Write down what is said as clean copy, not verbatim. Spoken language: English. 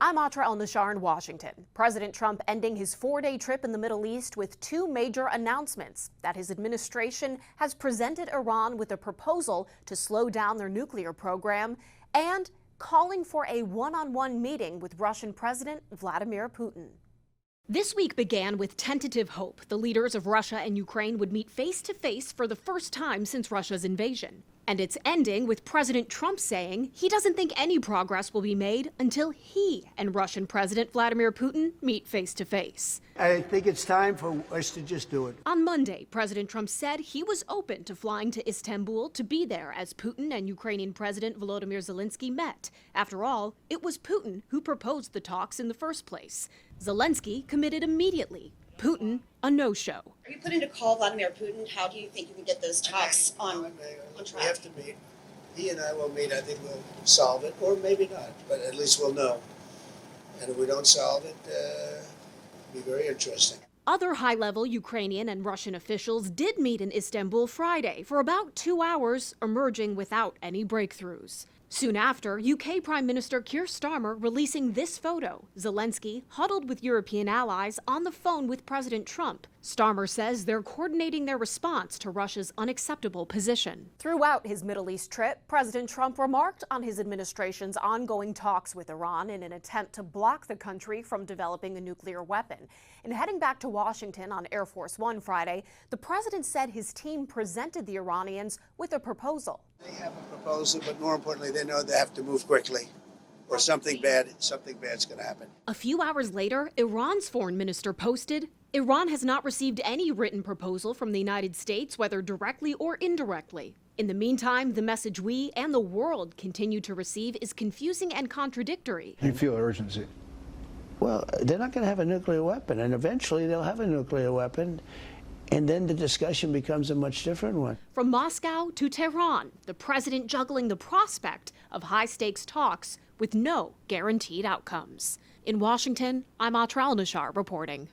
I'm Atra El-Nashar in Washington. President Trump ending his 4-day trip in the Middle East with two major announcements: that his administration has presented Iran with a proposal to slow down their nuclear program, and calling for a one-on-one meeting with Russian President Vladimir Putin. This week began with tentative hope the leaders of Russia and Ukraine would meet face-to-face for the first time since Russia's invasion. And it's ending with President Trump saying he doesn't think any progress will be made until he and Russian President Vladimir Putin meet face-to-face. I think it's time for us to just do it. On Monday, President Trump said he was open to flying to Istanbul to be there as Putin and Ukrainian President Volodymyr Zelensky met. After all, it was Putin who proposed the talks in the first place. Zelensky committed immediately. Putin, a no-show. Are you putting to call Vladimir Putin? How do you think you can get those talks on track? We have to meet. He and I will meet. I think we'll solve it, or maybe not, but at least we'll know. And if we don't solve it, it'll be very interesting. Other high-level Ukrainian and Russian officials did meet in Istanbul Friday for about 2 hours, emerging without any breakthroughs. Soon after, UK Prime Minister Keir Starmer releasing this photo: Zelensky huddled with European allies on the phone with President Trump. Starmer says they're coordinating their response to Russia's unacceptable position. Throughout his Middle East trip, President Trump remarked on his administration's ongoing talks with Iran in an attempt to block the country from developing a nuclear weapon. In heading back to Washington on Air Force One Friday, the president said his team presented the Iranians with a proposal. They have a proposal, but more importantly, they know they have to move quickly, or something bad's going to happen. A few hours later, Iran's foreign minister posted, Iran has not received any written proposal from the United States, whether directly or indirectly. In the meantime, the message we and the world continue to receive is confusing and contradictory. You feel urgency? Well, they're not going to have a nuclear weapon, and eventually they'll have a nuclear weapon, and then the discussion becomes a much different one. From Moscow to Tehran, the president juggling the prospect of high-stakes talks with no guaranteed outcomes. In Washington, I'm Atra El-Nashar reporting.